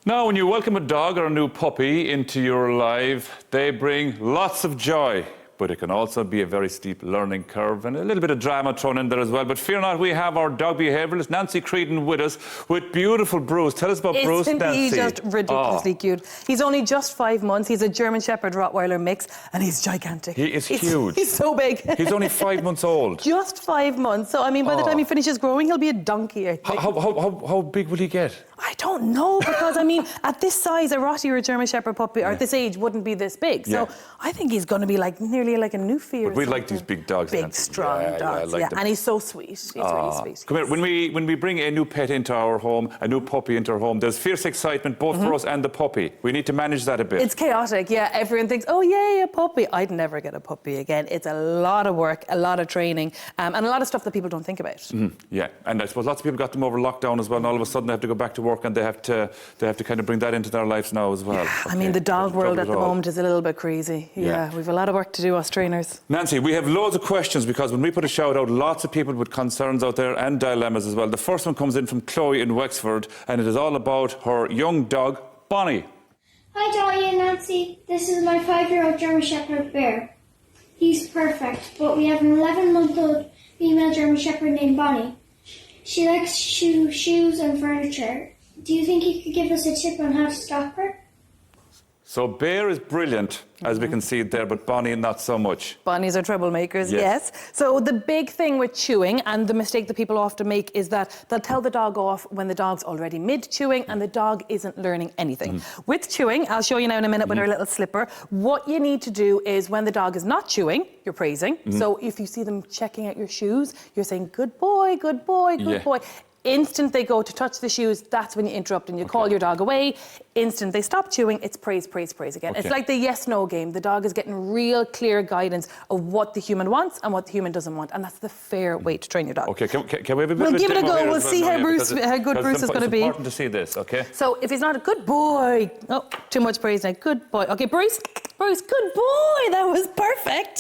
Now, when you welcome a dog or a new puppy into your life, they bring lots of joy. But it can also be a very steep learning curve and a little bit of drama thrown in there as well. But fear not, we have our dog behaviouralist, Nancy Creedon, with us with beautiful Bruce. Tell us about Bruce, Nancy. Isn't he just ridiculously cute? He's only just 5 months. He's a German Shepherd Rottweiler mix, and he's gigantic. He is huge. He's so big. He's only 5 months old. Just 5 months. So, I mean, by the time he finishes growing, he'll be a donkey, I think. How big will he get? I don't know, because, I mean, at this size, a Rottie or a German Shepherd puppy, or at this age, wouldn't be this big. So I think he's going to be like nearly like a Newfie. But we like these big dogs. Big, strong dogs. I like them. And he's so sweet. He's really sweet. Come here. When we bring a new pet into our home, a new puppy into our home, there's fierce excitement both for us and the puppy. We need to manage that a bit. It's chaotic, yeah. Everyone thinks, oh, yay, a puppy. I'd never get a puppy again. It's a lot of work, a lot of training, and a lot of stuff that people don't think about. Yeah, and I suppose lots of people got them over lockdown as well, and all of a sudden they have to go back to work, and they have to kind of bring that into their lives now as well. Yeah, I mean, the dog world at the moment is a little bit crazy. Yeah, we've a lot of work to do, us trainers. Nancy, we have loads of questions, because when we put a shout out, lots of people with concerns out there and dilemmas as well. The first one comes in from Chloe in Wexford, and it is all about her young dog, Bonnie. Hi Dottie and Nancy, this is my 5-year-old German Shepherd Bear. He's perfect, but we have an 11-month-old female German Shepherd named Bonnie. She likes shoes and furniture. Do you think you could give us a tip on how to stop her? So Bear is brilliant, as we can see it there, but Bonnie not so much. Bonnies are troublemakers, yes. So the big thing with chewing, and the mistake that people often make, is that they'll tell the dog off when the dog's already mid-chewing and the dog isn't learning anything. With chewing, I'll show you now in a minute with our little slipper, what you need to do is when the dog is not chewing, you're praising. So if you see them checking out your shoes, you're saying, good boy, good boy, good boy. Instant they go to touch the shoes, that's when you interrupt and you call your dog away. Instant they stop chewing, it's praise, praise, praise again. It's like the yes-no game. The dog is getting real clear guidance of what the human wants and what the human doesn't want, and that's the fair way to train your dog. Okay, can we have a bit We'll of a give it a demo go. here We'll as well see now, how good Bruce is going to be. It's important to see this, okay? So if he's not a good boy, oh, too much praise now. Good boy. Okay, Bruce, good boy. That was perfect.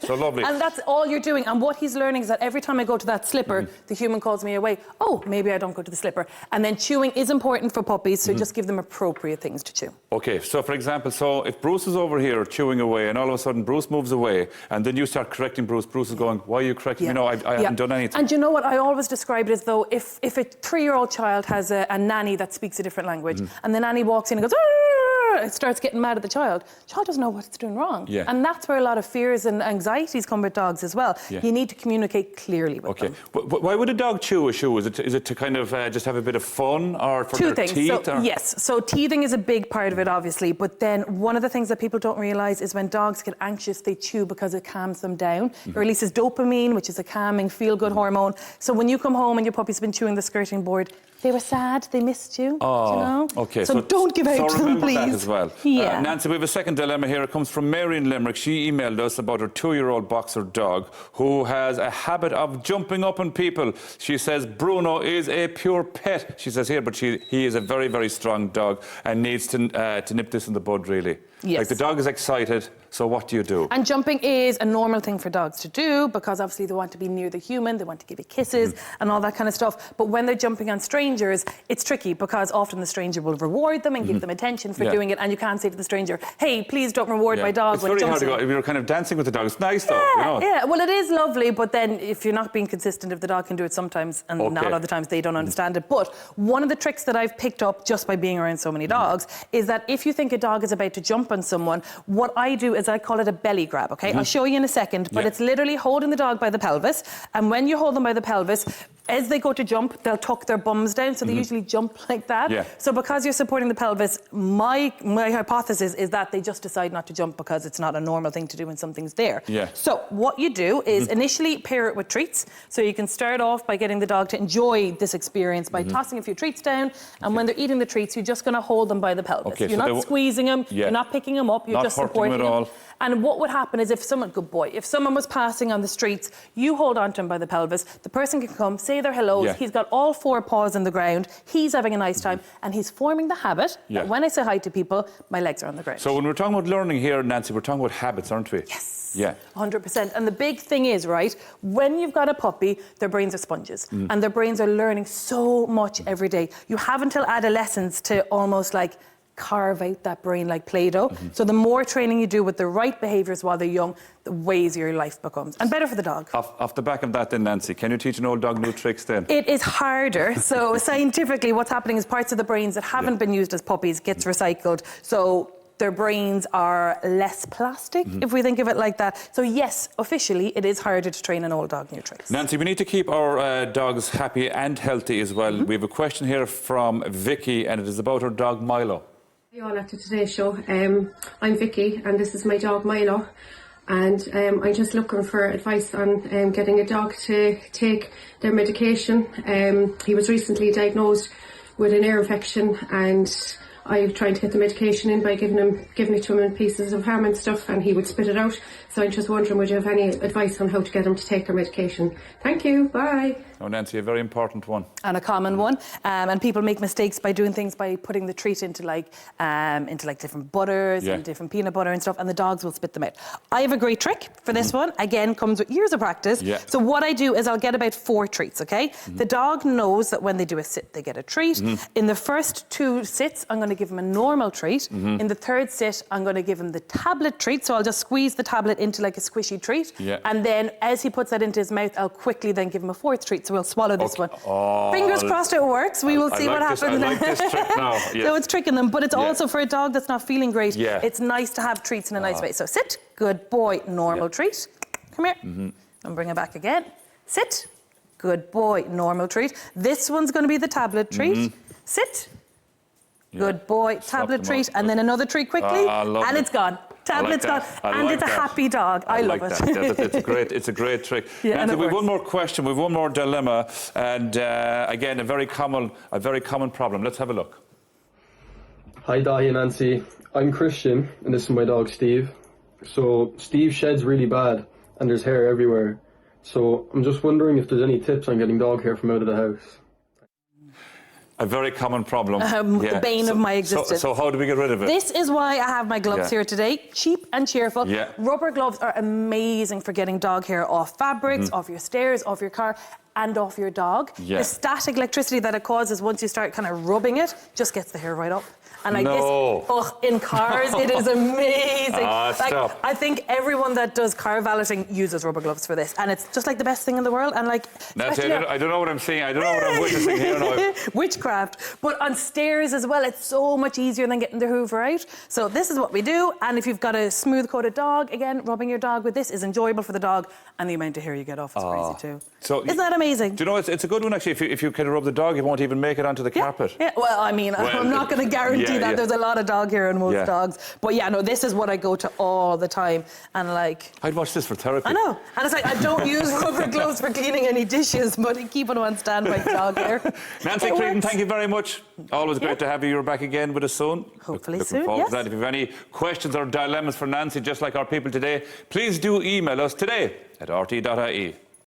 So lovely. And that's all you're doing. And what he's learning is that every time I go to that slipper, the human calls me away. Oh, maybe I don't go to the slipper. And then chewing is important for puppies, so just give them appropriate things to chew. Okay, so for example, so if Bruce is over here chewing away and all of a sudden Bruce moves away and then you start correcting Bruce, Bruce is going, why are you correcting me? No, I haven't done anything. And you know what? I always describe it as though if a 3-year-old child has a nanny that speaks a different language and the nanny walks in and goes, it starts getting mad at the child doesn't know what it's doing wrong. And that's where a lot of fears and anxieties come with dogs as well. You need to communicate clearly with them. But why would a dog chew a shoe? Is it to kind of just have a bit of fun, or for their teeth? So, yes, so teething is a big part of it, obviously, but then one of the things that people don't realise is when dogs get anxious, they chew because it calms them down. It releases dopamine, which is a calming, feel-good hormone. So when you come home and your puppy's been chewing the skirting board, they were sad, they missed you, oh, you know? Okay. So don't give out to them, please. That as well. Yeah. Nancy, we have a second dilemma here. It comes from Mary in Limerick. She emailed us about her 2-year-old boxer dog who has a habit of jumping up on people. She says Bruno is a pure pet, she says here, but he is a very, very strong dog and needs to nip this in the bud, really. Yes. Like, the dog is excited, so what do you do? And jumping is a normal thing for dogs to do, because obviously they want to be near the human, they want to give you kisses and all that kind of stuff. But when they're jumping on strangers, it's tricky, because often the stranger will reward them and give them attention for doing it, and you can't say to the stranger, hey, please don't reward my dog when he jumps. It's very hard to go. You're kind of dancing with the dog. It's nice, though. You know? Yeah, well, it is lovely, but then if you're not being consistent, if the dog can do it sometimes and not other times, they don't understand it. But one of the tricks that I've picked up just by being around so many dogs is that if you think a dog is about to jump on someone, what I do is I call it a belly grab, okay? I'll show you in a second, but it's literally holding the dog by the pelvis, and when you hold them by the pelvis, as they go to jump, they'll tuck their bums down, so they usually jump like that. So because you're supporting the pelvis, my hypothesis is that they just decide not to jump because it's not a normal thing to do when something's there. So what you do is initially pair it with treats. So you can start off by getting the dog to enjoy this experience by tossing a few treats down, and when they're eating the treats, you're just going to hold them by the pelvis. You're not squeezing them, you're not picking them up, you're just supporting them. And what would happen is if someone was passing on the streets, you hold on to him by the pelvis, the person can come, say say their hellos. Yeah. He's got all 4 paws in the ground. He's having a nice time, and he's forming the habit that when I say hi to people, my legs are on the ground. So when we're talking about learning here, Nancy, we're talking about habits, aren't we? Yes. Yeah. 100%. And the big thing is, right, when you've got a puppy, their brains are sponges. And their brains are learning so much every day. You have until adolescence to almost like carve out that brain like Play-Doh. So the more training you do with the right behaviours while they're young, the way easier your life becomes. And better for the dog. Off the back of that then, Nancy, can you teach an old dog new tricks then? It is harder. So scientifically, what's happening is parts of the brains that haven't been used as puppies gets recycled. So their brains are less plastic, if we think of it like that. So yes, officially, it is harder to train an old dog new tricks. Nancy, we need to keep our dogs happy and healthy as well. We have a question here from Vicky, and it is about her dog Milo. Hi all at the Today Show. I'm Vicky and this is my dog Milo, and I'm just looking for advice on getting a dog to take their medication. He was recently diagnosed with an ear infection, and I tried to get the medication in by giving it to him in pieces of ham and stuff, and he would spit it out. So I'm just wondering, would you have any advice on how to get him to take their medication? Thank you, bye. Oh, Nancy, a very important one. And a common one. And people make mistakes by doing things by putting the treat into like different butters and different peanut butter and stuff, and the dogs will spit them out. I have a great trick for this one. Again, comes with years of practice. Yeah. So what I do is I'll get about 4 treats, okay? The dog knows that when they do a sit, they get a treat. In the first 2 sits, I'm going to give him a normal treat. In the 3rd sit, I'm going to give him the tablet treat. So I'll just squeeze the tablet into like a squishy treat. Yeah. And then as he puts that into his mouth, I'll quickly then give him a 4th treat. So we'll swallow this one. Oh, Fingers crossed it works. We will see what happens. I like this trick now. Yes. So it's tricking them, but it's also for a dog that's not feeling great. Yeah. It's nice to have treats in a nice way. So sit, good boy, normal treat. Come here. And bring it back again. Sit, good boy, normal treat. This one's going to be the tablet treat. Sit, good boy, tablet treat, and then another treat quickly, and it's gone. Tablet's gone, and it's a happy dog. I love it. Yeah, it's a great trick. Yeah, Nancy, we have one more question, we have one more dilemma, and again, a very common problem. Let's have a look. Hi, Dahi and Nancy. I'm Christian, and this is my dog Steve. So Steve sheds really bad, and there's hair everywhere. So I'm just wondering if there's any tips on getting dog hair from out of the house. A very common problem. The bane of my existence. So how do we get rid of it? This is why I have my gloves here today. Cheap and cheerful. Yeah. Rubber gloves are amazing for getting dog hair off fabrics, off your stairs, off your car, and off your dog. Yeah. The static electricity that it causes once you start kind of rubbing it just gets the hair right up. And like in cars, it is amazing. Stop. I think everyone that does car valeting uses rubber gloves for this, and it's just like the best thing in the world. And like, Nancy, I don't know what I'm seeing. I don't know what I'm witnessing here now. Witchcraft. But on stairs as well, it's so much easier than getting the Hoover out. So this is what we do. And if you've got a smooth-coated dog, again, rubbing your dog with this is enjoyable for the dog, and the amount of hair you get off is crazy too. So isn't that amazing? Do you know, it's a good one actually. If you kind of rub the dog, it won't even make it onto the carpet. Yeah. Well, I mean, I'm not going to guarantee that. There's a lot of dog hair in most dogs. But yeah, no, this is what I go to all the time. And like, I'd watch this for therapy. I know. And it's like, I don't use rubber gloves for cleaning any dishes, but keeping them on standby for dog hair. Nancy Creedon, thank you very much. Always great to have you. You're back again with us soon. Hopefully Looking soon, forward to that. If you have any questions or dilemmas for Nancy, just like our people today, please do email us today at rte.ie.